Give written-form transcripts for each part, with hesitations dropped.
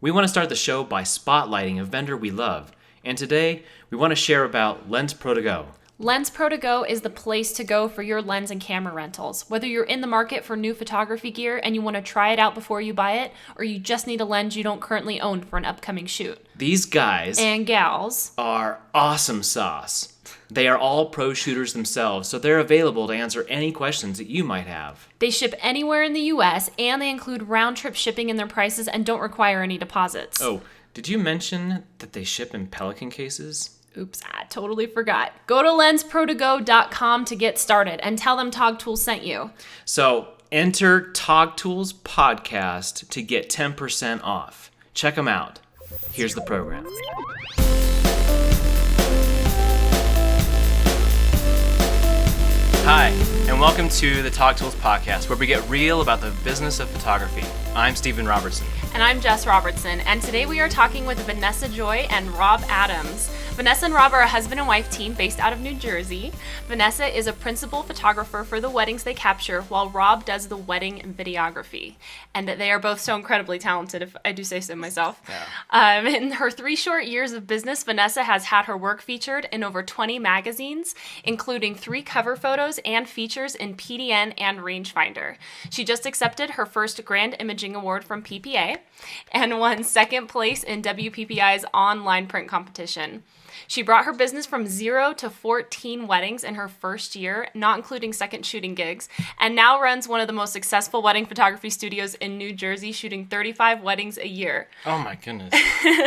We want to start the show by spotlighting a vendor we love, and today we want to share about Lens Pro To Go. Lens Pro To Go is the place to go for your lens and camera rentals. Whether you're in the market for new photography gear and you want to try it out before you buy it, or you just need a lens you don't currently own for an upcoming shoot. These guys and gals are awesome sauce. They are all pro shooters themselves, so they're available to answer any questions that you might have. They ship anywhere in the U.S., and they include round-trip shipping in their prices and don't require any deposits. Oh, did you mention that they ship in Pelican cases? Oops, I totally forgot. Go to lensprotogo.com to get started and tell them TogTools sent you. So enter TogTools Podcast to get 10% off. Check them out. Here's the program. Hi, and welcome to the TogTools Podcast, where we get real about the business of photography. I'm Stephen Robertson. And I'm Jess Robertson, and today we are talking with Vanessa Joy and Rob Adams. Vanessa and Rob are a husband and wife team based out of New Jersey. Vanessa is a principal photographer for the weddings they capture, while Rob does the wedding videography. And they are both so incredibly talented, if I do say so myself. Yeah. In her 3 short years of business, Vanessa has had her work featured in over 20 magazines, including 3 cover photos and features in PDN and Rangefinder. She just accepted her first Grand Imaging Award from PPA and won 2nd place in WPPI's online print competition. She brought her business from 0 to 14 weddings in her first year, not including second shooting gigs, and now runs one of the most successful wedding photography studios in New Jersey, shooting 35 weddings a year. Oh my goodness.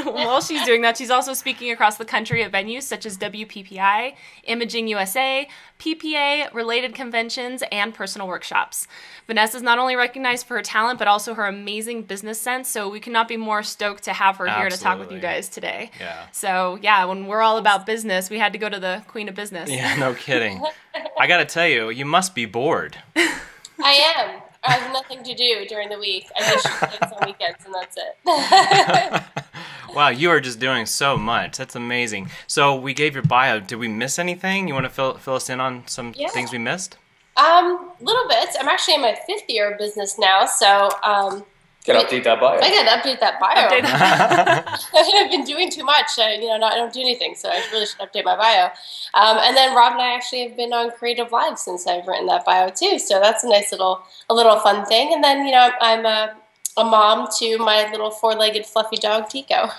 While she's doing that, she's also speaking across the country at venues such as WPPI, Imaging USA, PPA, related conventions, and personal workshops. Vanessa is not only recognized for her talent, but also her amazing business sense, so we could not be more stoked to have her here to talk with you guys today. Yeah. So, yeah, when we're all about business, we had to go to the queen of business. Yeah, no kidding. I gotta tell you, you must be bored. I am. I have nothing to do during the week. I just shoot things on weekends, and that's it. Wow, you are just doing so much. That's amazing. So we gave your bio. Did we miss anything? You want to fill us in on some things we missed? Little bits. I'm actually in my 5th year of business now, so gotta update that bio. I gotta update that bio. I've been doing too much. I don't do anything, so I really should update my bio. And then Rob and I actually have been on Creative Live since I've written that bio too. So that's a nice little fun thing. And then I'm a mom to my little 4-legged fluffy dog Tico.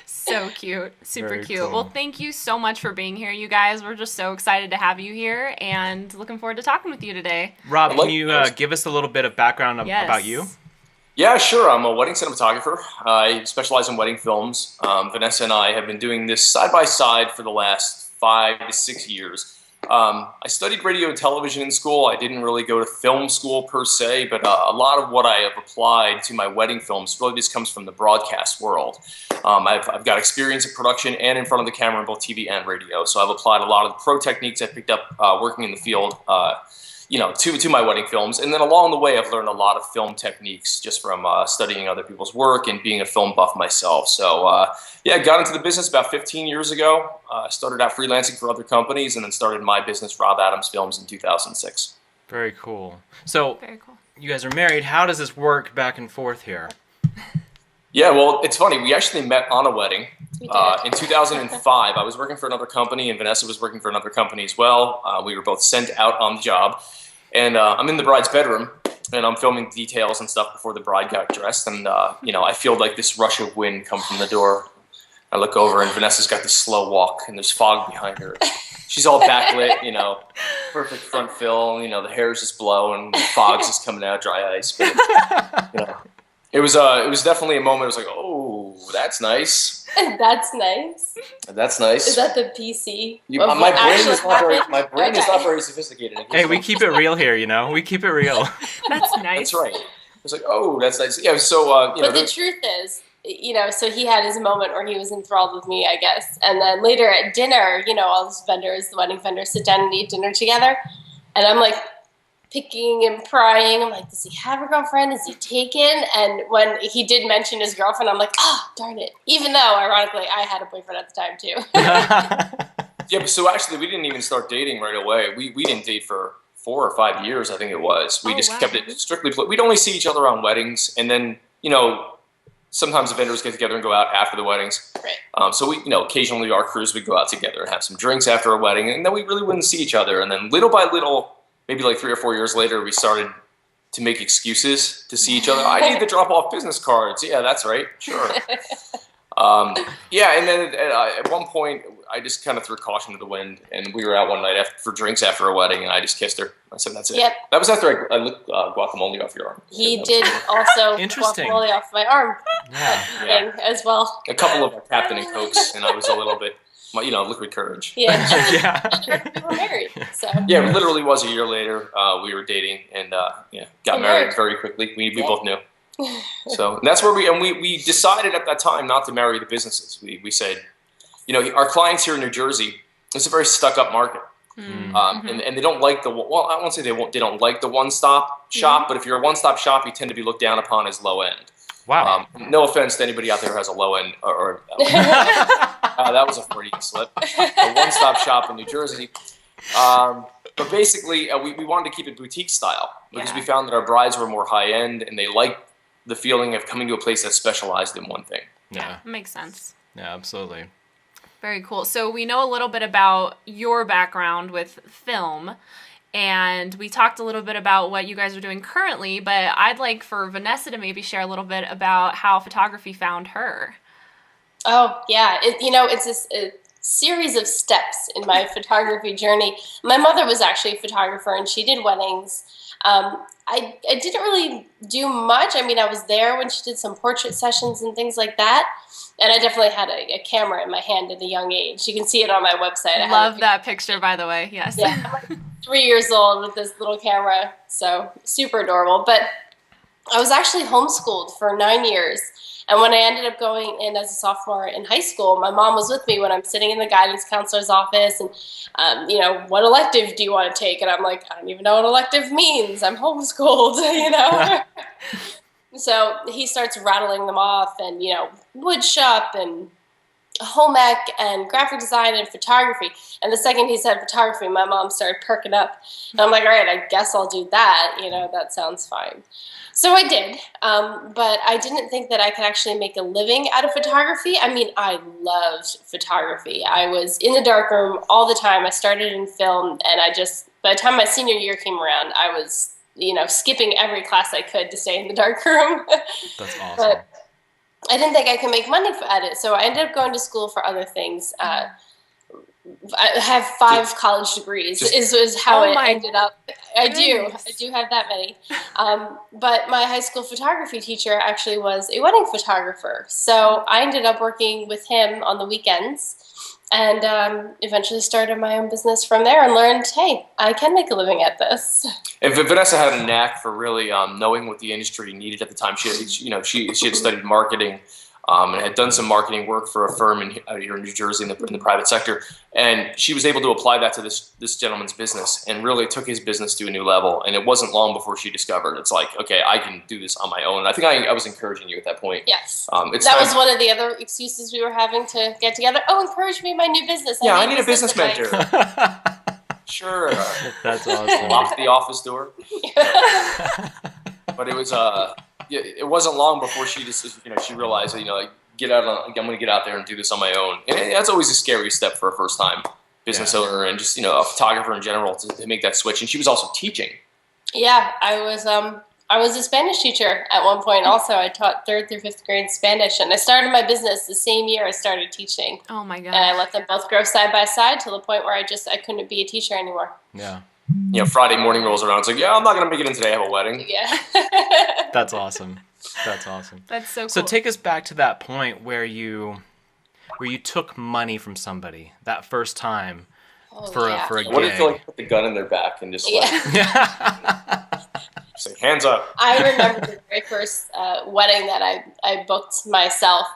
So cute. Super Very cute. cool. Well, thank you so much for being here, you guys. We're just so excited to have you here and looking forward to talking with you today. Rob, can you give us a little bit of background about you? Yeah, sure. I'm a wedding cinematographer. I specialize in wedding films. Vanessa and I have been doing this side by side for the last 5 to 6 years. I studied radio and television in school. I didn't really go to film school per se, but a lot of what I have applied to my wedding films really just comes from the broadcast world. I've got experience in production and in front of the camera in both TV and radio, so I've applied a lot of the pro techniques I picked up working in the field to my wedding films. And then along the way, I've learned a lot of film techniques just from studying other people's work and being a film buff myself. So I got into the business about 15 years ago. Started out freelancing for other companies and then started my business, Rob Adams Films, in 2006. Very cool. So Very cool. you guys are married. How does this work back and forth here? Yeah, well, it's funny. We actually met on a wedding We did. in 2005. I was working for another company, and Vanessa was working for another company as well. We were both sent out on the job, and I'm in the bride's bedroom, and I'm filming details and stuff before the bride got dressed, and I feel like this rush of wind come from the door. I look over, and Vanessa's got this slow walk, and there's fog behind her. She's all backlit, perfect front fill, the hair's just blowing, the fog's just coming out, dry ice, but, It was definitely a moment. It was like, oh, that's nice. That's nice. That's nice. Is that the PC? My brain is not very sophisticated. Hey, we keep it real here, We keep it real. That's nice. That's right. It's like, oh, that's nice. Yeah. So But the truth is, so he had his moment where he was enthralled with me, I guess. And then later at dinner, all these vendors, the wedding vendors, sit down and eat dinner together. And I'm like, picking and prying. I'm like, does he have a girlfriend? Is he taken? And when he did mention his girlfriend, I'm like, darn it. Even though, ironically, I had a boyfriend at the time, too. Yeah, but so actually, we didn't even start dating right away. We didn't date for 4 or 5 years, I think it was. We just kept it strictly. We'd only see each other on weddings. And then, sometimes the vendors get together and go out after the weddings. Right. So we, occasionally our crews would go out together and have some drinks after a wedding, and then we really wouldn't see each other. And then little by little, maybe like 3 or 4 years later, we started to make excuses to see each other. I need to drop off business cards. Yeah, that's right. Sure. And then at one point, I just kind of threw caution to the wind, and we were out one night for drinks after a wedding, and I just kissed her. I said, "That's it." Yep. That was after I licked guacamole off your arm. He did also Interesting. guacamole off my arm as well. A couple of Captain and Cokes, and I was a little bit, liquid courage. Yeah. Yeah. We were married, so. Yeah, it literally was a year later. We were dating, and got married very quickly. We both knew. So that's where we decided at that time not to marry the businesses. We said, our clients here in New Jersey, it's a very stuck-up market. And they don't like I won't say they don't like the one-stop shop, but if you're a one-stop shop, you tend to be looked down upon as low end. Wow. No offense to anybody out there who has a low end that was a Freudian slip. A one-stop shop in New Jersey. But basically, we wanted to keep it boutique style because we found that our brides were more high end and they liked the feeling of coming to a place that specialized in one thing. Yeah. Makes sense. Yeah, absolutely. Very cool. So we know a little bit about your background with film, and we talked a little bit about what you guys are doing currently, but I'd like for Vanessa to maybe share a little bit about how photography found her. Oh, yeah. It's a series of steps in my photography journey. My mother was actually a photographer, and she did weddings. I didn't really do much. I mean, I was there when she did some portrait sessions and things like that. And I definitely had a camera in my hand at a young age. You can see it on my website. I love that picture, by the way. Yes. Yeah, I'm like 3 years old with this little camera. So super adorable. But I was actually homeschooled for 9 years. And when I ended up going in as a sophomore in high school, my mom was with me when I'm sitting in the guidance counselor's office and, what elective do you want to take? And I'm like, I don't even know what elective means. I'm homeschooled, So he starts rattling them off and, wood shop and home ec and graphic design and photography. And the second he said photography, my mom started perking up. And I'm like, all right, I guess I'll do that. That sounds fine. So I did, but I didn't think that I could actually make a living out of photography. I mean, I loved photography. I was in the darkroom all the time. I started in film, and by the time my senior year came around, I was, skipping every class I could to stay in the darkroom. That's awesome. But I didn't think I could make money at it, so I ended up going to school for other things. I have 5 college degrees is how it ended up. I do have that many. But my high school photography teacher actually was a wedding photographer. So I ended up working with him on the weekends and eventually started my own business from there and learned, hey, I can make a living at this. And Vanessa had a knack for really knowing what the industry needed at the time. She had studied marketing. And had done some marketing work for a firm here in New Jersey in the private sector, and she was able to apply that to this gentleman's business, and really took his business to a new level. And it wasn't long before she discovered it's like, okay, I can do this on my own. And I think I was encouraging you at that point. Yes, that was one of the other excuses we were having to get together. Oh, encourage me in my new business. I need a business mentor. Sure, that's awesome. Lock the office door. But it was it wasn't long before she just she realized that I'm going to get out there and do this on my own, and that's always a scary step for a first time business owner and just a photographer in general to make that switch. And she was also teaching. Yeah, I was a Spanish teacher at one point. Also, I taught 3rd through 5th grade Spanish, and I started my business the same year I started teaching. Oh my god! And I let them both grow side by side to the point where I couldn't be a teacher anymore. Yeah. Friday morning rolls around. It's like, I'm not going to make it in today. I have a wedding. Yeah. That's awesome. That's awesome. That's so cool. So take us back to that point where you took money from somebody that first time for a gig. What if you put the gun in their back and just say, hands up? I remember the very first wedding that I booked myself.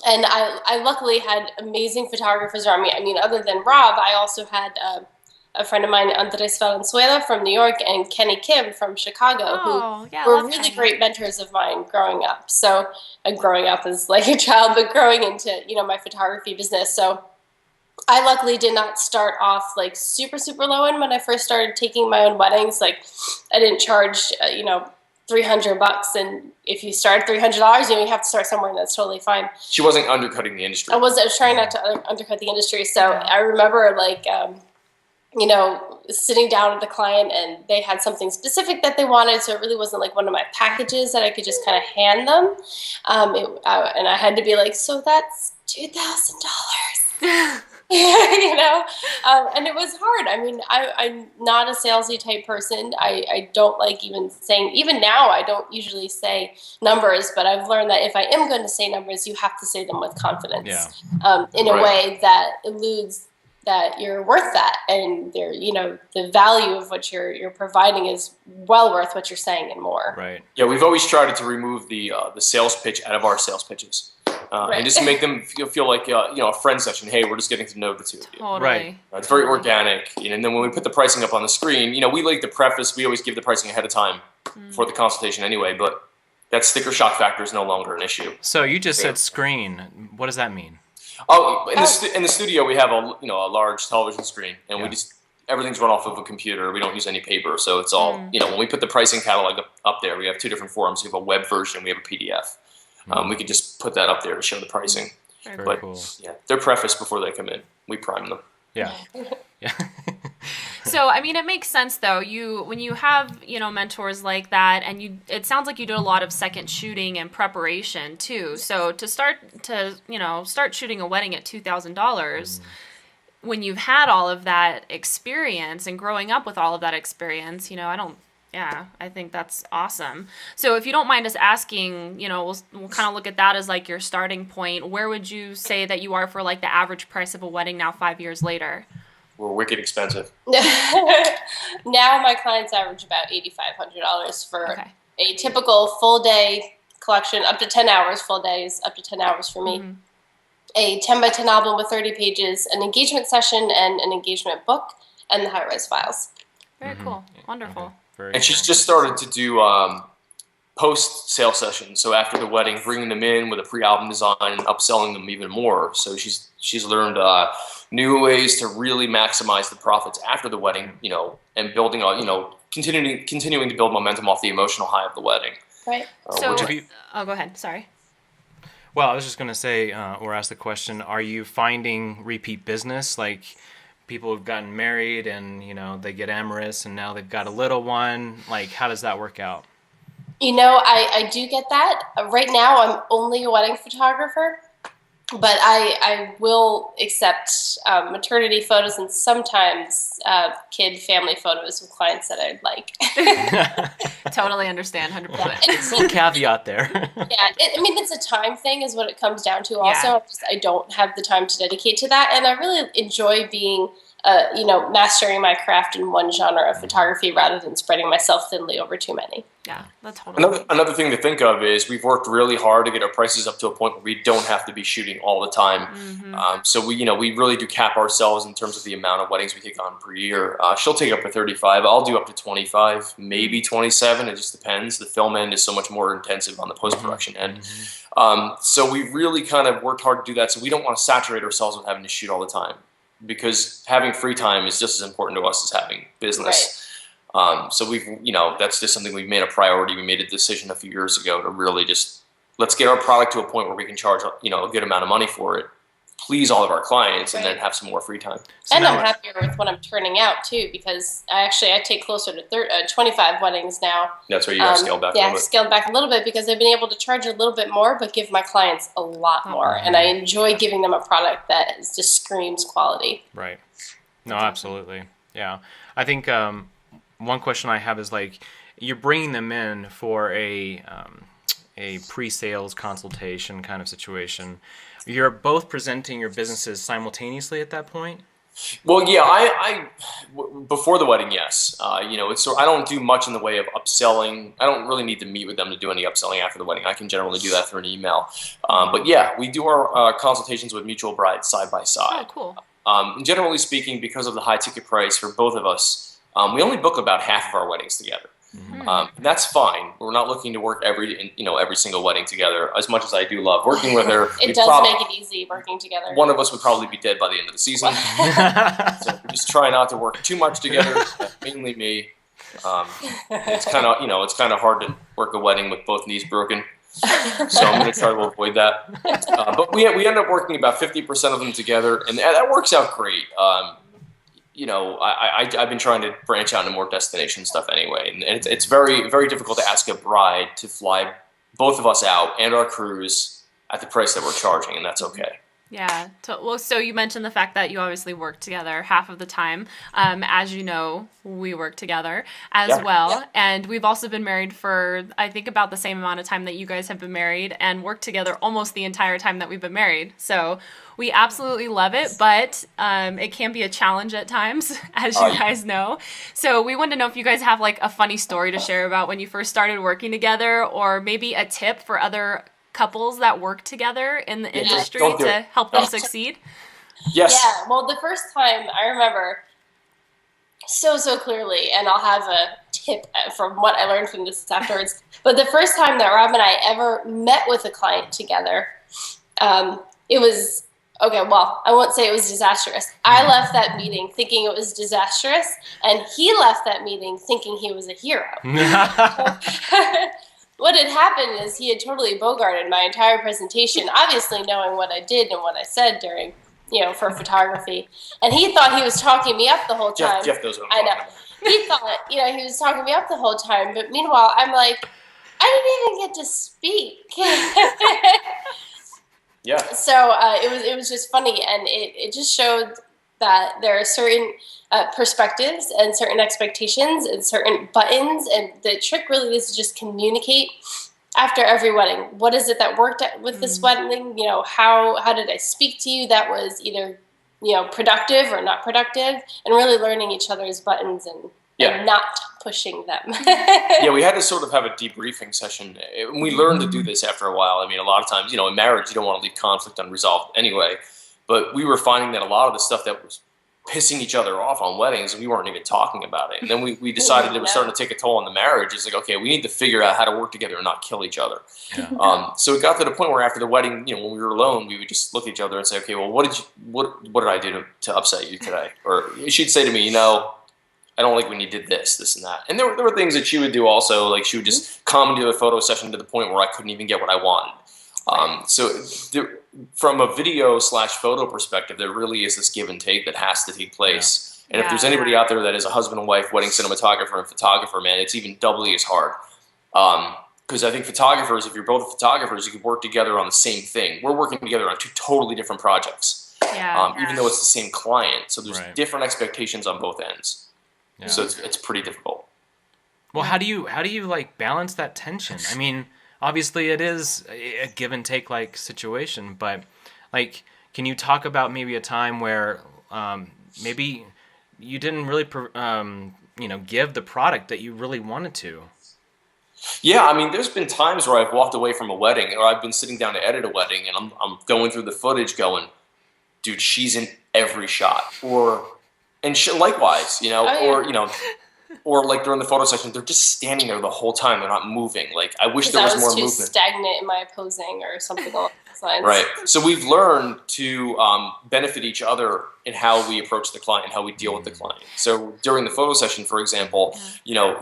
And I luckily had amazing photographers around me. I mean, other than Rob, I also had a friend of mine, Andres Valenzuela from New York, and Kenny Kim from Chicago, who were really great mentors of mine growing up. So growing up as like a child, but growing into, my photography business. So I luckily did not start off like super, super low end when I first started taking my own weddings. Like I didn't charge, $300, and if you start at $300, you have to start somewhere, and that's totally fine. She wasn't undercutting the industry. I was trying not to undercut the industry. So I remember sitting down with the client, and they had something specific that they wanted. So it really wasn't like one of my packages that I could just kind of hand them. And I had to be like, so that's $2,000. And it was hard. I mean, I'm not a salesy type person. I don't like even now, I don't usually say numbers, but I've learned that if I am going to say numbers, you have to say them with confidence, in a way that eludes that you're worth that. And the value of what you're providing is well worth what you're saying and more. Right. Yeah. We've always tried to remove the sales pitch out of our sales pitches. And just to make them feel like a friend session. Hey, we're just getting to know the two of you. Totally. Right. It's very organic. And then when we put the pricing up on the screen, we like the preface. We always give the pricing ahead of time for the consultation anyway. But that sticker shock factor is no longer an issue. So you just said screen. What does that mean? Oh, in the studio we have a large television screen, and everything's run off of a computer. We don't use any paper, so it's all when we put the pricing catalog up there, we have two different forms. We have a web version, we have a PDF. We could just put that up there to show the pricing. Very cool. Yeah, they're prefaced before they come in. We prime them. Yeah. Yeah. So, I mean, it makes sense though. When you have, mentors like that, and it sounds like you do a lot of second shooting and preparation too. So to start shooting a wedding at $2,000, when you've had all of that experience and growing up with all of that experience, I think that's awesome. So if you don't mind us asking, we'll kind of look at that as like your starting point. Where would you say that you are for like the average price of a wedding now 5 years later? We're wicked expensive. Now my clients average about $8,500 for a typical full day collection, up to 10 hours. Full days, up to 10 hours for me. Mm-hmm. A 10 by 10 album with 30 pages, an engagement session, and an engagement book, and the high-res files. Very cool. Wonderful. And she's just started to do post-sale sessions. So after the wedding, bringing them in with a pre-album design and upselling them even more. So she's learned new ways to really maximize the profits after the wedding, and building continuing to build momentum off the emotional high of the wedding. Right. Go ahead. Sorry. Well, I was just going to say, or ask the question, are you finding repeat business? Like people who've gotten married and, they get amorous and now they've got a little one. Like, how does that work out? I do get that. Right now, I'm only a wedding photographer, but I will accept maternity photos and sometimes kid family photos with clients that I'd like. Totally understand, 100%. It's a little caveat there. It's a time thing is what it comes down to also. I don't have the time to dedicate to that, and I really enjoy being mastering my craft in one genre of photography rather than spreading myself thinly over too many. Yeah, that's totally. Another thing to think of is we've worked really hard to get our prices up to a point where we don't have to be shooting all the time. Mm-hmm. So we really do cap ourselves in terms of the amount of weddings we take on per year. She'll take up to 35. I'll do up to 25, maybe 27. It just depends. The film end is so much more intensive on the post-production end. Mm-hmm. So we really kind of worked hard to do that. So we don't want to saturate ourselves with having to shoot all the time, because having free time is just as important to us as having business. Right. So we've, that's just something we've made a priority. We made a decision a few years ago to really just, let's get our product to a point where we can charge, a good amount of money for it, please all of our clients, and then have some more free time. So and I'm happier with what I'm turning out too, because I take closer to 25 weddings now. That's where you have scaled back a little bit. Scaled back a little bit because I've been able to charge a little bit more, but give my clients a lot more. And I enjoy giving them a product that just screams quality. Right. No, absolutely. Yeah. I think one question I have is like, you're bringing them in for a pre-sales consultation kind of situation. You're both presenting your businesses simultaneously at that point? Well, yeah, I before the wedding, yes. I don't do much in the way of upselling. I don't really need to meet with them to do any upselling after the wedding. I can generally do that through an email. But yeah, we do our consultations with mutual brides side by side. Oh, cool. Generally speaking, because of the high ticket price for both of us, we only book about half of our weddings together. Mm-hmm. That's fine. We're not looking to work every single wedding together. As much as I do love working with her, it does make it easy working together. One of us would probably be dead by the end of the season. So we just try not to work too much together. Mainly me. It's kind of hard to work a wedding with both knees broken. So I'm going to try to avoid that. But we end up working about 50% of them together, and that works out great. I've been trying to branch out into more destination stuff anyway, and it's very, very difficult to ask a bride to fly both of us out and our crews at the price that we're charging, and that's okay. Yeah. Well, so you mentioned the fact that you obviously work together half of the time. As you know, we work together as well. Yeah. And we've also been married for, I think, about the same amount of time that you guys have been married, and worked together almost the entire time that we've been married. So we absolutely love it, but it can be a challenge at times, as you guys know. So we wanted to know if you guys have like a funny story to share about when you first started working together, or maybe a tip for other couples that work together in the industry to help them succeed. Yes. Yeah. Well, the first time I remember so clearly, and I'll have a tip from what I learned from this afterwards. But the first time that Rob and I ever met with a client together, it was, okay, well, I won't say it was disastrous. I left that meeting thinking it was disastrous, and he left that meeting thinking he was a hero. What had happened is he had totally bogarted my entire presentation, obviously knowing what I did and what I said during, for photography. And he thought he was talking me up the whole time. Jeff knows what I'm talking about. He thought, he was talking me up the whole time. But meanwhile, I'm like, I didn't even get to speak. Yeah. So it was just funny, and it just showed that there are certain perspectives and certain expectations and certain buttons, and the trick really is to just communicate after every wedding. What is it that worked with this wedding? How did I speak to you that was either productive or not productive, and really learning each other's buttons and not pushing them. We had to sort of have a debriefing session. We learned to do this after a while. I mean, a lot of times, in marriage, you don't want to leave conflict unresolved anyway. But we were finding that a lot of the stuff that was pissing each other off on weddings, we weren't even talking about it. And then we decided it was starting to take a toll on the marriage. It's like, okay, we need to figure out how to work together and not kill each other. Yeah. So it got to the point where after the wedding, when we were alone, we would just look at each other and say, okay, well, what did I do to upset you today? Or she'd say to me, I don't like when you did this and that. And there were things that she would do also, like she would just come into a photo session to the point where I couldn't even get what I wanted. From a video/photo perspective, there really is this give and take that has to take place. Yeah. And if there's anybody out there that is a husband and wife wedding cinematographer and photographer, man, it's even doubly as hard. Because I think photographers, if you're both photographers, you can work together on the same thing. We're working together on two totally different projects, even though it's the same client. So there's different expectations on both ends. Yeah. So it's pretty difficult. Well, how do you like balance that tension? I mean, obviously it is a give and take like situation, but like, can you talk about maybe a time where maybe you didn't really give the product that you really wanted to? Yeah, I mean, there's been times where I've walked away from a wedding, or I've been sitting down to edit a wedding, and I'm going through the footage going, dude, she's in every shot. Likewise, or like during the photo session, they're just standing there the whole time. They're not moving. Like, I wish there was more movement. Stagnant in my posing or something along those lines. Right. So we've learned to benefit each other in how we approach the client, how we deal with the client. So during the photo session, for example,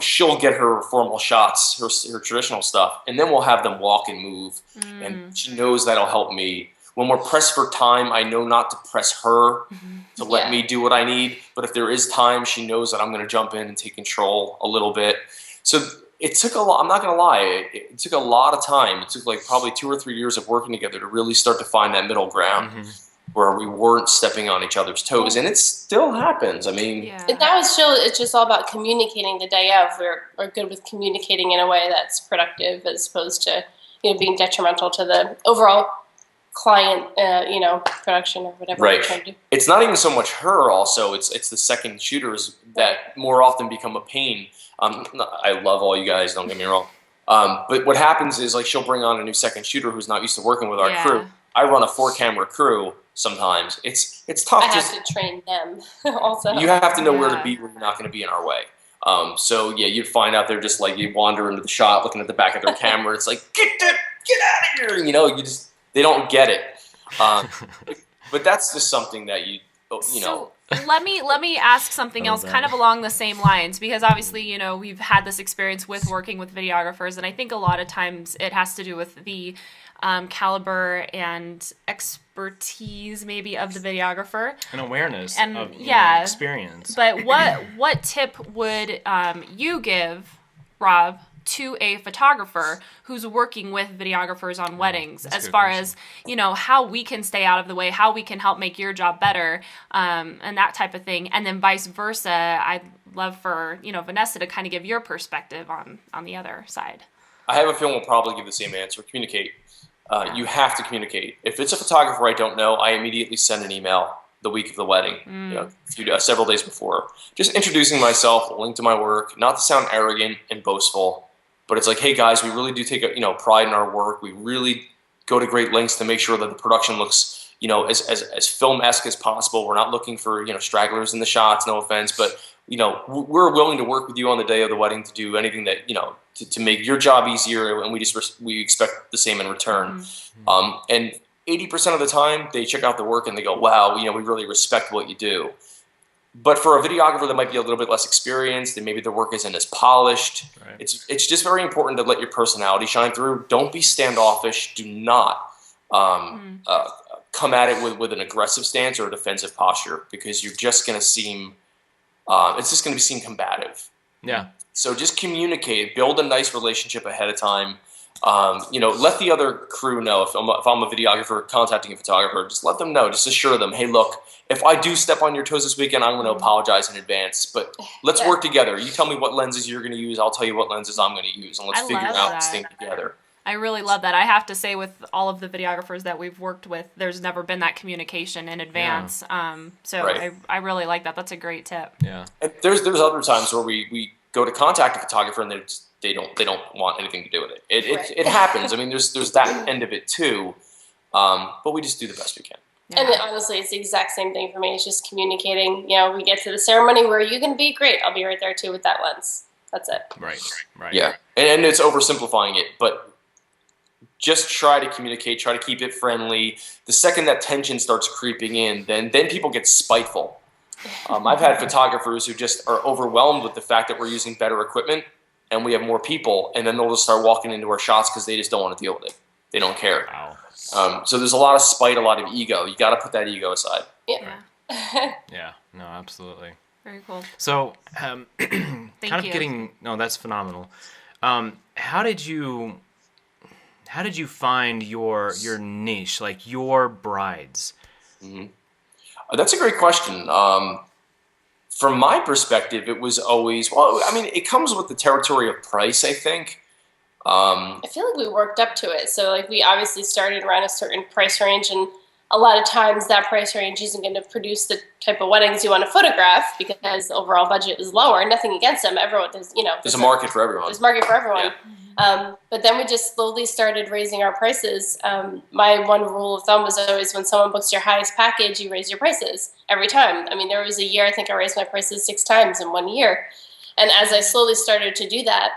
she'll get her formal shots, her traditional stuff, and then we'll have them walk and move. And she knows that'll help me. When we're pressed for time, I know not to press her to let me do what I need. But if there is time, she knows that I'm going to jump in and take control a little bit. So it took a lot. I'm not going to lie. It took a lot of time. It took like probably 2 or 3 years of working together to really start to find that middle ground where we weren't stepping on each other's toes. And it still happens. I mean, it's just all about communicating the day of. We're good with communicating in a way that's productive as opposed to being detrimental to the overall client, production or whatever right. You're trying to do. It's not even so much her also, it's the second shooters that more often become a pain. I love all you guys, don't get me wrong. But what happens is like she'll bring on a new second shooter who's not used to working with our crew. I run a 4-camera crew sometimes. It's tough. I have to train them also. You have to know where to be where you're not going to be in our way. So you'd find out they're just like, you wander into the shot looking at the back of their camera. It's like, get out of here. They don't get it. But that's just something that So let me ask something else kind of along the same lines, because obviously, we've had this experience with working with videographers, and I think a lot of times it has to do with the caliber and expertise maybe of the videographer. And awareness and, of experience. But what tip would you give, Rob, to a photographer who's working with videographers on weddings, as far as, how we can stay out of the way, how we can help make your job better, and that type of thing. And then vice versa, I'd love for, Vanessa to kind of give your perspective on the other side. I have a feeling we'll probably give the same answer. Communicate. You have to communicate. If it's a photographer I don't know, I immediately send an email the week of the wedding, several days before, just introducing myself, a link to my work, not to sound arrogant and boastful, but it's like, hey guys, we really do take pride in our work. We really go to great lengths to make sure that the production looks, as film-esque as possible. We're not looking for, stragglers in the shots, no offense, but, we're willing to work with you on the day of the wedding to do anything that, to make your job easier, and we expect the same in return. And 80% of the time, they check out the work and they go, wow, we really respect what you do. But for a videographer that might be a little bit less experienced and maybe the work isn't as polished, right, it's just very important to let your personality shine through. Don't be standoffish. Do not come at it with an aggressive stance or a defensive posture, because you're just going to seem it's just going to seem combative. Yeah. So just communicate, build a nice relationship ahead of time. Let the other crew know. If I'm a videographer contacting a photographer, just let them know. Just assure them, hey, look, if I do step on your toes this weekend, I'm going to apologize in advance. But let's work together. You tell me what lenses you're going to use. I'll tell you what lenses I'm going to use, and let's figure out this thing together. I really love that. I have to say, with all of the videographers that we've worked with, there's never been that communication in advance. Right. I really like that. That's a great tip. Yeah. And there's other times where we go to contact a photographer and they don't want anything to do with it. It happens. I mean, there's that end of it too. But we just do the best we can. Yeah. And then, honestly, it's the exact same thing for me. It's just communicating. We get to the ceremony, where you can be great. I'll be right there too with that lens. That's it. Right. Yeah. And it's oversimplifying it, but just try to communicate, try to keep it friendly. The second that tension starts creeping in, then people get spiteful. I've had photographers who just are overwhelmed with the fact that we're using better equipment and we have more people, and then they'll just start walking into our shots because they just don't want to deal with it. They don't care. Wow. So there's a lot of spite, a lot of ego. You got to put that ego aside. Yeah. Yeah. No, absolutely. Very cool. So, Thank you. That's phenomenal. How did you find your niche, like your brides? Mm-hmm. That's a great question. From my perspective, it was always, it comes with the territory of price, I think. I feel like we worked up to it. So, we obviously started around a certain price range, and a lot of times that price range isn't going to produce the type of weddings you want to photograph, because the overall budget is lower. Nothing against them. Everyone, there's a market for everyone. There's a market for everyone. Yeah. But then we just slowly started raising our prices. My one rule of thumb was always, when someone books your highest package, you raise your prices every time. I mean, there was a year, I think I raised my prices 6 times in 1 year. And as I slowly started to do that,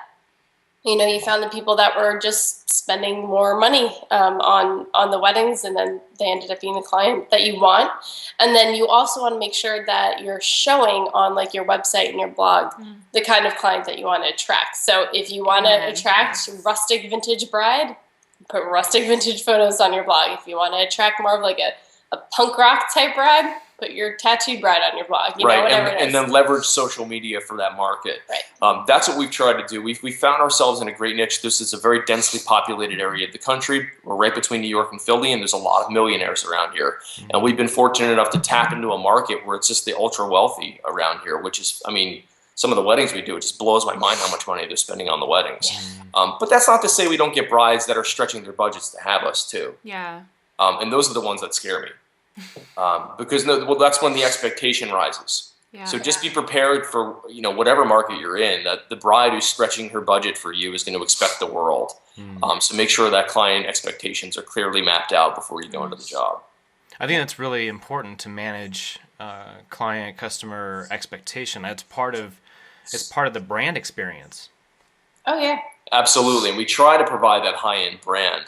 you found the people that were just spending more money on the weddings, and then they ended up being the client that you want. And then you also want to make sure that you're showing on your website and your blog the kind of client that you want to attract. So if you want to attract rustic vintage bride, put rustic vintage photos on your blog. If you want to attract more of a punk rock type bride, put your tattooed bride on your blog. Whatever it is. And then leverage social media for that market. Right. That's what we've tried to do. We found ourselves in a great niche. This is a very densely populated area of the country. We're right between New York and Philly, and there's a lot of millionaires around here. Mm-hmm. And we've been fortunate enough to tap into a market where it's just the ultra wealthy around here, which is, some of the weddings we do, it just blows my mind how much money they're spending on the weddings. Yeah. But that's not to say we don't get brides that are stretching their budgets to have us too. Yeah. And those are the ones that scare me. Because that's when the expectation rises. Yeah. So just be prepared for whatever market you're in, that the bride who's stretching her budget for you is going to expect the world. So make sure that client expectations are clearly mapped out before you go into the job. I think that's really important to manage client customer expectation. It's part of the brand experience. Oh yeah, absolutely. And we try to provide that high-end brand.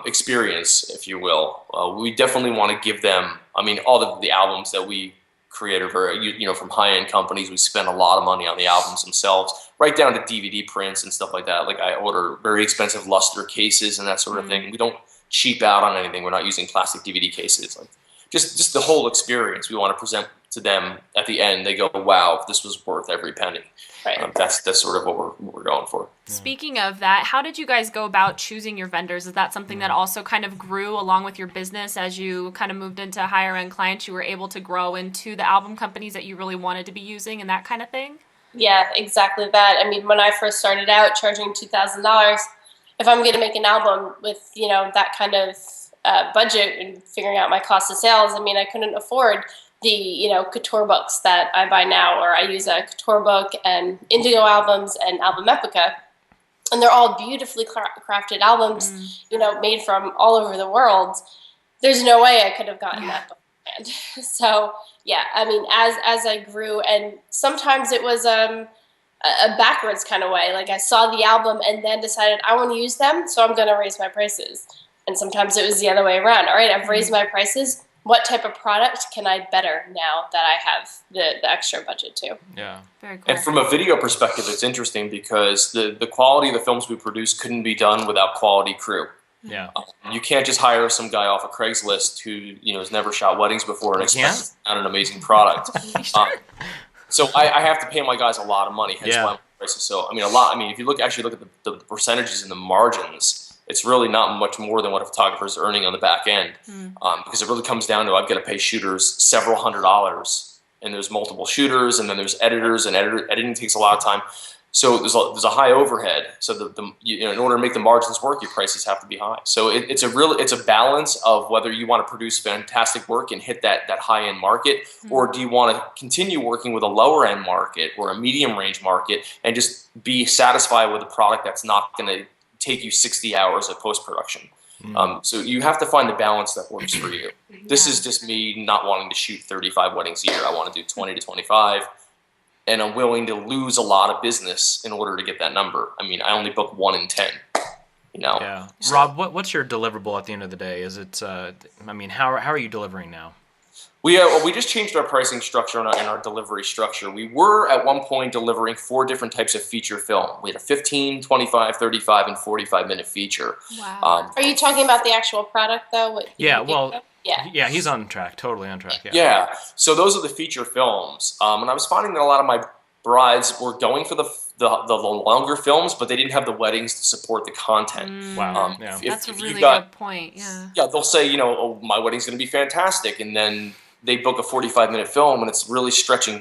experience, if you will. We definitely want to give them, I mean, all the albums that we create are very, from high-end companies. We spend a lot of money on the albums themselves, right down to DVD prints and stuff like that. Like I order very expensive luster cases and that sort of thing. We don't cheap out on anything. We're not using plastic DVD cases. Like just the whole experience we want to present to them at the end. They go, wow, this was worth every penny. Right. That's sort of what we're going for. Speaking of that, how did you guys go about choosing your vendors? Is that something that also kind of grew along with your business as you kind of moved into higher end clients? You were able to grow into the album companies that you really wanted to be using and that kind of thing? Yeah, exactly that. I mean, when I first started out charging $2,000, if I'm going to make an album with, that kind of budget and figuring out my cost of sales, I mean, I couldn't afford the couture books that I buy now, or I use a couture book and Indigo albums and Album Epica, and they're all beautifully crafted albums, made from all over the world. There's no way I could have gotten that beforehand. So yeah, I mean, as I grew, and sometimes it was a backwards kind of way. Like I saw the album and then decided I want to use them, so I'm going to raise my prices. And sometimes it was the other way around. All right, I've raised my prices. What type of product can I better now that I have the extra budget to? Yeah. Very cool. And from a video perspective, it's interesting because the quality of the films we produce couldn't be done without quality crew. Yeah. You can't just hire some guy off of Craigslist who has never shot weddings before and expect out an amazing product. So I have to pay my guys a lot of money. Hence why my prices. So I mean, if you look at the percentages and the margins, it's really not much more than what a photographer is earning on the back end, because it really comes down to I've got to pay shooters several $100s, and there's multiple shooters, and then there's editors, and editing takes a lot of time. So there's a high overhead. So in order to make the margins work, your prices have to be high. So it's a balance of whether you want to produce fantastic work and hit that high end market, or do you want to continue working with a lower end market or a medium range market and just be satisfied with a product that's not going to take you 60 hours of post-production. So you have to find the balance that works for you. This is just me not wanting to shoot 35 weddings a year. I want to do 20 to 25, and I'm willing to lose a lot of business in order to get that number. I mean, I only book 1 in 10. Yeah. So, Rob, what's your deliverable at the end of the day? Is it? How are you delivering now? We just changed our pricing structure and our delivery structure. We were at one point delivering 4 different types of feature film. We had a 15, 25, 35, and 45-minute feature. Wow. Are you talking about the actual product, though? Yeah, he's on track, totally on track. Yeah. So those are the feature films. And I was finding that a lot of my brides were going for the longer films, but they didn't have the weddings to support the content. Wow. That's a really good point. Yeah, they'll say, my wedding's going to be fantastic, and then they book a 45-minute film, and it's really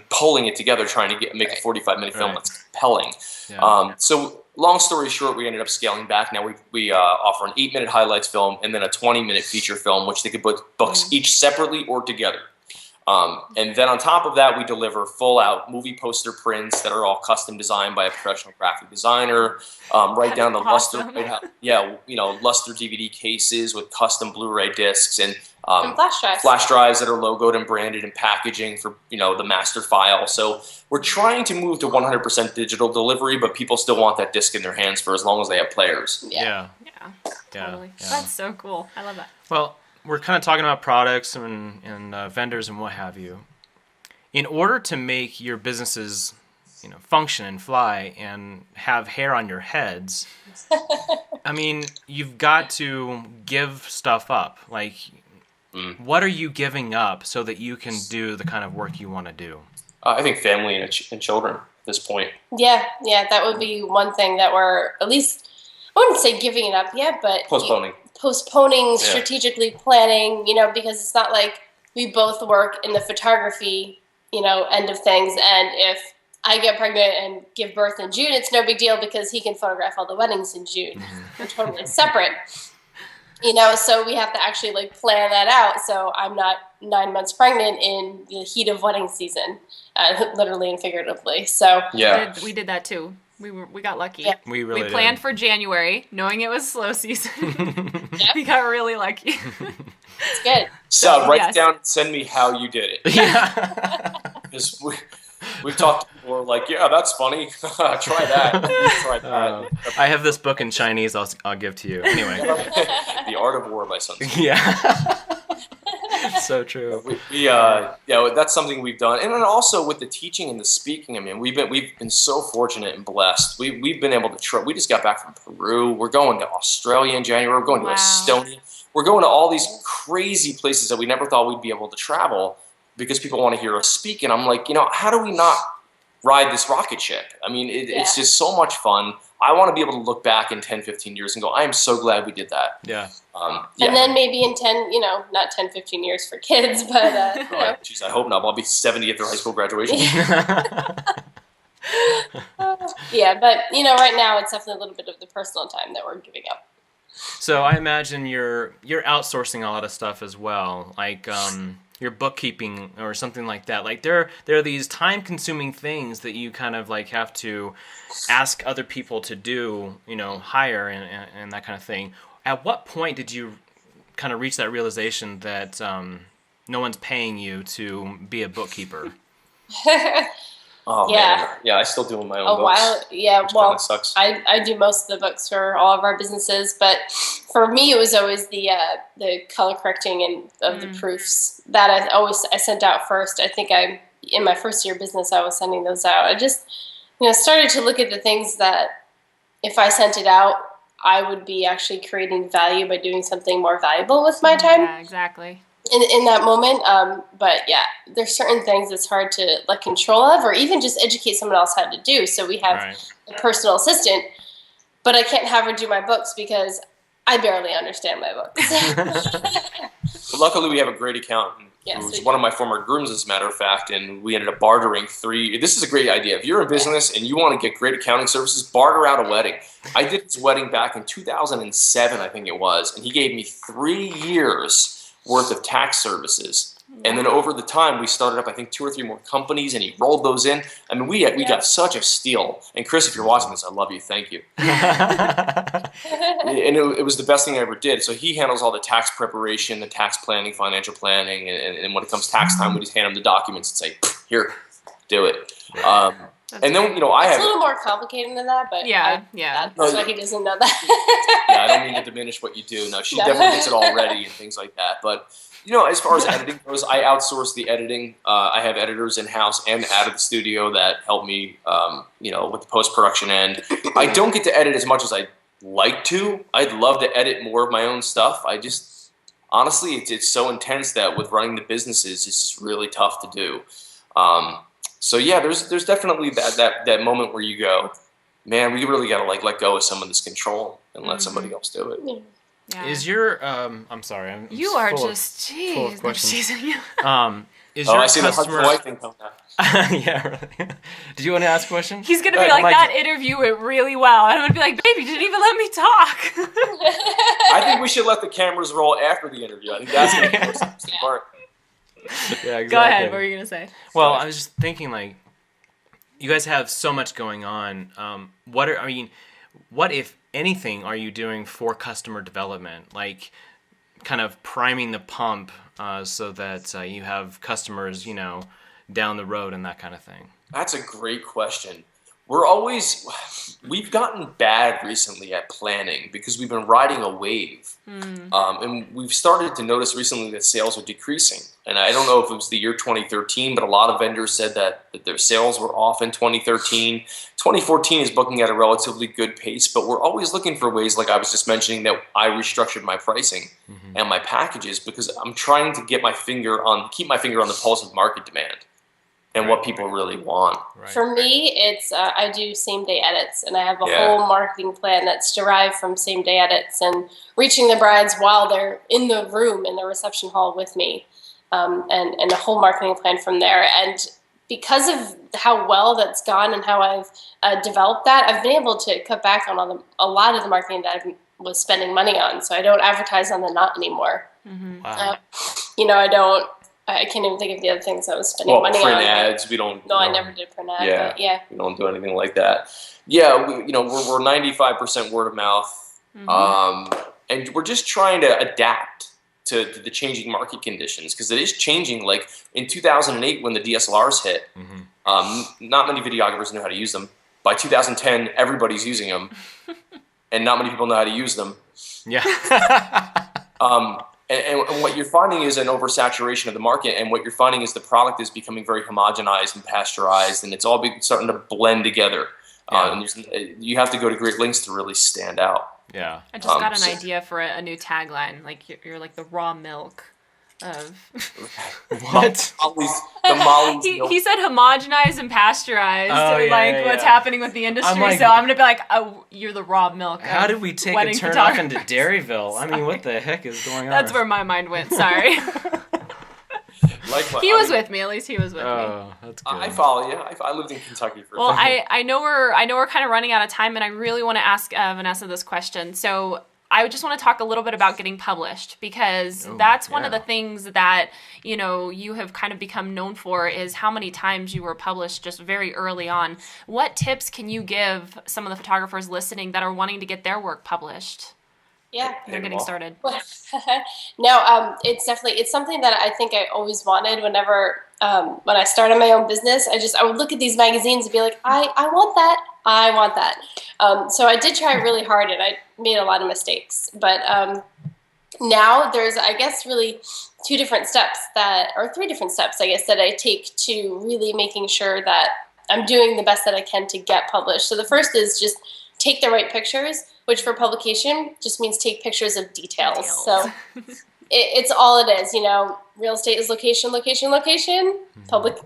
pulling it together, trying to make a 45-minute film that's compelling. Yeah. So long story short, we ended up scaling back. Now we offer an 8-minute highlights film and then a 20-minute feature film, which they could book each separately or together. And then on top of that, we deliver full-out movie poster prints that are all custom designed by a professional graphic designer, right down to luster DVD cases with custom Blu-ray discs and flash drives that are logoed and branded and packaging for the master file. So we're trying to move to 100% digital delivery, but people still want that disc in their hands for as long as they have players. Yeah, totally. Yeah. That's so cool. I love that. Well, we're kind of talking about products and vendors and what have you. In order to make your businesses, function and fly and have hair on your heads, I mean, you've got to give stuff up. Like, what are you giving up so that you can do the kind of work you want to do? I think family and children at this point. Yeah, that would be one thing that we're, at least, I wouldn't say giving it up yet, but postponing, strategically planning, because it's not like we both work in the photography, end of things. And if I get pregnant and give birth in June, it's no big deal because he can photograph all the weddings in June. We're totally separate, so we have to actually plan that out. So I'm not 9 months pregnant in the heat of wedding season, literally and figuratively. So we did that too. We got lucky. Yeah. We planned for January, knowing it was slow season. We got really lucky. It's good. So write it down and send me how you did it. Yeah. We've talked to people who are like, yeah, that's funny. Try that. Try that. I have this book in Chinese I'll give to you. Anyway. The Art of War by Sun Tzu. Yeah. So true. That's something we've done. And then also with the teaching and the speaking, I mean, we've been so fortunate and blessed. We've been able to we just got back from Peru. We're going to Australia in January. We're going to Estonia. We're going to all these crazy places that we never thought we'd be able to travel because people want to hear us speak. And I'm like, how do we not ride this rocket ship? I mean, it's just so much fun. I want to be able to look back in 10, 15 years and go, I am so glad we did that. Yeah. And then maybe in 10, not 10, 15 years for kids, but... Geez, I hope not. I'll be 70 at their high school graduation. Yeah, but, right now it's definitely a little bit of the personal time that we're giving up. So I imagine you're outsourcing a lot of stuff as well, like your bookkeeping or something like that. Like there are these time-consuming things that you kind of like have to ask other people to do, hire and that kind of thing. At what point did you kind of reach that realization that no one's paying you to be a bookkeeper? Oh, man. Yeah, I still do my own books. While, yeah, well, sucks. I do most of the books for all of our businesses, but for me, it was always the color correcting and of the proofs that I sent out first. I think in my first year of business, I was sending those out. I just, started to look at the things that if I sent it out, I would be actually creating value by doing something more valuable with my time. Yeah, exactly. In that moment, but yeah, there's certain things it's hard to let control of, or even just educate someone else how to do. So we have a personal assistant, but I can't have her do my books because I barely understand my books. But luckily, we have a great accountant who's one of my former grooms, as a matter of fact, and we ended up bartering This is a great idea. If you're in business and you want to get great accounting services, barter out a wedding. I did his wedding back in 2007, I think it was, and he gave me 3 years worth of tax services. And then over the time, we started up, I think, 2 or 3 more companies, and he rolled those in. I mean, we got such a steal. And Chris, if you're watching this, I love you. Thank you. And it was the best thing I ever did. So he handles all the tax preparation, the tax planning, financial planning, and when it comes tax time, we just hand him the documents and say, here, do it. And then, I have... It's a little more complicated than that, but that's why he doesn't know that. Yeah, I don't mean to diminish what you do. No, she definitely gets it all ready and things like that. But, as far as editing goes, I outsource the editing. I have editors in-house and out of the studio that help me, with the post-production end. I don't get to edit as much as I'd like to. I'd love to edit more of my own stuff. I just, honestly, it's so intense that with running the businesses, it's just really tough to do. So yeah, there's definitely that moment where you go, man, we really got to let go of some of this control and let somebody else do it. Yeah. Is your I'm sorry, you are just full of questions. Is your I see customer? the husband thing come down. Yeah, really. Did you want to ask a question? He's gonna be like, that interview went really well. And I'm gonna be like, baby, you didn't even let me talk. I think we should let the cameras roll after the interview. I think that's the most interesting part. Yeah, exactly. Go ahead. What were you gonna say? Well, I was just thinking, you guys have so much going on. What if anything are you doing for customer development? Like, kind of priming the pump so that you have customers, down the road and that kind of thing. That's a great question. We've gotten bad recently at planning because we've been riding a wave. And we've started to notice recently that sales are decreasing. And I don't know if it was the year 2013, but a lot of vendors said that their sales were off in 2013. 2014 is booking at a relatively good pace, but we're always looking for ways, like I was just mentioning, that I restructured my pricing and my packages because I'm trying to keep my finger on the pulse of market demand and what people really want. Right. For me, it's I do same-day edits, and I have a whole marketing plan that's derived from same-day edits and reaching the brides while they're in the room in the reception hall with me, and a whole marketing plan from there. And because of how well that's gone and how I've developed that, I've been able to cut back on a lot of the marketing that I was spending money on. So I don't advertise on the Knot anymore. Wow. I can't even think of the other things I was spending money on. Print ads, we don't. No, I never did print ads. But we don't do anything like that. Yeah, we're 95% word of mouth, and we're just trying to adapt to the changing market conditions because it is changing. Like in 2008, when the DSLRs hit, Not many videographers know how to use them. By 2010, everybody's using them, and not many people know how to use them. Yeah. And what you're finding is an oversaturation of the market, and what you're finding is the product is becoming very homogenized and pasteurized, and it's all starting to blend together. Yeah. And you have to go to great lengths to really stand out. Yeah. I just got an idea for a new tagline. Like you're like the raw milk of. What? He said homogenized and pasteurized, what's happening with the industry. I'm so I'm gonna be like, oh, you're the raw milk. How did we take a turn off into Dairyville? I mean, what the heck is going on? That's where my mind went. Sorry. He was with me. At least he was with me. Oh, that's good. I follow you. I lived in Kentucky for. Well, I know we're kind of running out of time, and I really want to ask Vanessa this question. So I just want to talk a little bit about getting published, because that's one of the things that, you have kind of become known for, is how many times you were published just very early on. What tips can you give some of the photographers listening that are wanting to get their work published? Yeah. They're getting started. No, it's something that I think I always wanted whenever, when I started my own business. I would look at these magazines and be like, I want that. I want that. So I did try really hard, and I made a lot of mistakes. But now there's, I guess, really three different steps that I take to really making sure that I'm doing the best that I can to get published. So the first is just take the right pictures, which for publication just means take pictures of details. So it's all it is. Real estate is location, location, location.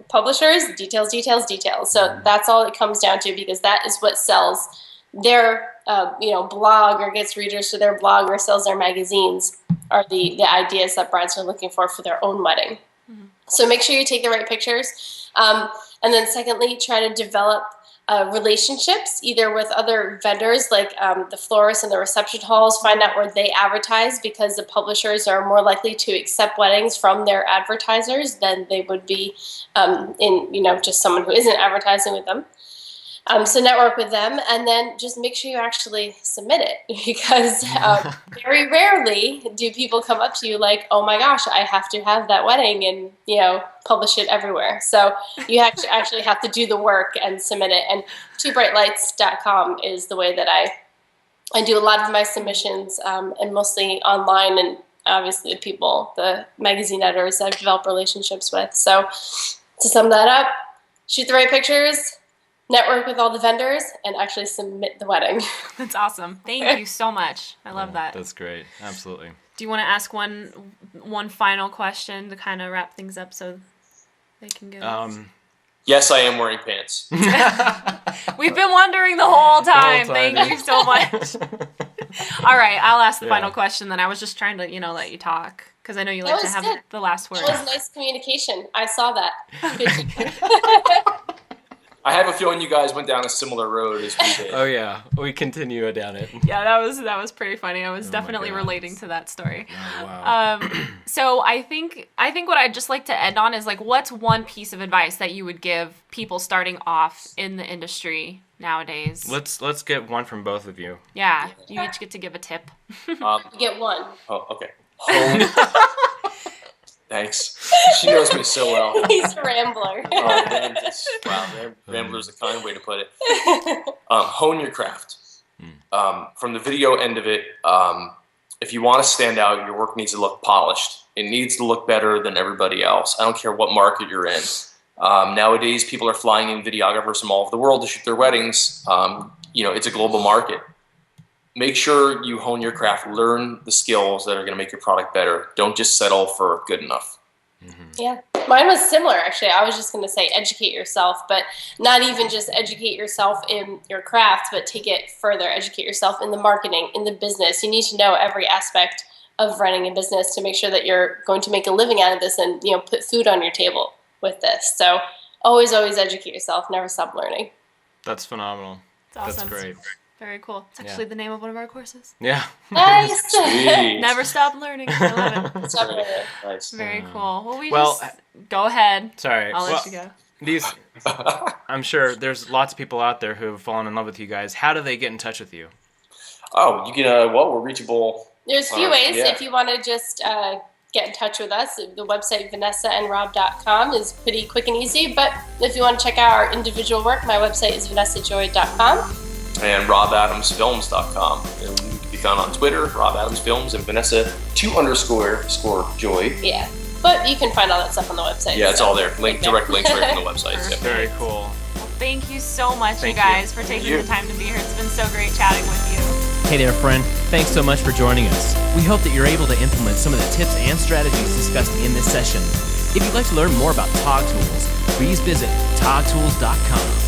Publishers, details, details, details. So that's all it comes down to, because that is what sells their blog, or gets readers to their blog, or sells their magazines, are the ideas that brides are looking for their own wedding. Mm-hmm. So make sure you take the right pictures. And then secondly, try to develop relationships, either with other vendors like the florists and the reception halls. Find out where they advertise, because the publishers are more likely to accept weddings from their advertisers than they would be in just someone who isn't advertising with them. So network with them, and then just make sure you actually submit it, because very rarely do people come up to you like, oh my gosh, I have to have that wedding, and publish it everywhere. So you actually have to do the work and submit it. And twobrightlights.com is the way that I do a lot of my submissions, and mostly online, and obviously the magazine editors I've developed relationships with. So to sum that up, shoot the right pictures, network with all the vendors, and actually submit the wedding. That's awesome. Thank you so much. I love that. That's great. Absolutely. Do you want to ask one final question to kind of wrap things up so they can go? Yes, I am wearing pants. We've been wondering the whole time. Thank you so much. All right, I'll ask the final question then. I was just trying to, let you talk, because I know you like to have the last word. It was nice communication. I saw that. I have a feeling you guys went down a similar road as we did. Oh yeah, we continue down it. Yeah, that was pretty funny. I was definitely relating to that story. Oh, wow. So I think what I'd just like to end on is, like, what's one piece of advice that you would give people starting off in the industry nowadays? Let's get one from both of you. Yeah, you each get to give a tip. You get one. Oh, okay. Thanks. She knows me so well. He's a rambler. Oh, man, rambler's a kind way to put it. Hone your craft. From the video end of it, if you want to stand out, your work needs to look polished. It needs to look better than everybody else. I don't care what market you're in. Nowadays, people are flying in videographers from all over the world to shoot their weddings. It's a global market. Make sure you hone your craft. Learn the skills that are going to make your product better. Don't just settle for good enough. Mm-hmm. Yeah, mine was similar, actually. I was just going to say educate yourself, but not even just educate yourself in your craft, but take it further. Educate yourself in the marketing, in the business. You need to know every aspect of running a business to make sure that you're going to make a living out of this and put food on your table with this. So always educate yourself. Never stop learning. That's phenomenal. That's awesome. That's great. Very cool. It's actually the name of one of our courses. Yeah. Nice. Never stop learning. I love it. Stop learning. Nice. Very cool. Well, go ahead. Sorry. I'll let you go. I'm sure there's lots of people out there who have fallen in love with you guys. How do they get in touch with you? Oh, you can, we're reachable. There's a few ways. If you want to just get in touch with us. The website VanessaandRob.com is pretty quick and easy, but if you want to check out our individual work, my website is VanessaJoy.com. And RobAdamsFilms.com. And we can be found on Twitter, Rob Adams Films, and Vanessa __Joy. Yeah, but you can find all that stuff on the website. Yeah, it's all there. Direct links right from the website. Yep. Very cool. Well, thank you so much, you guys, for taking the time to be here. It's been so great chatting with you. Hey there, friend. Thanks so much for joining us. We hope that you're able to implement some of the tips and strategies discussed in this session. If you'd like to learn more about TogTools, please visit TogTools.com.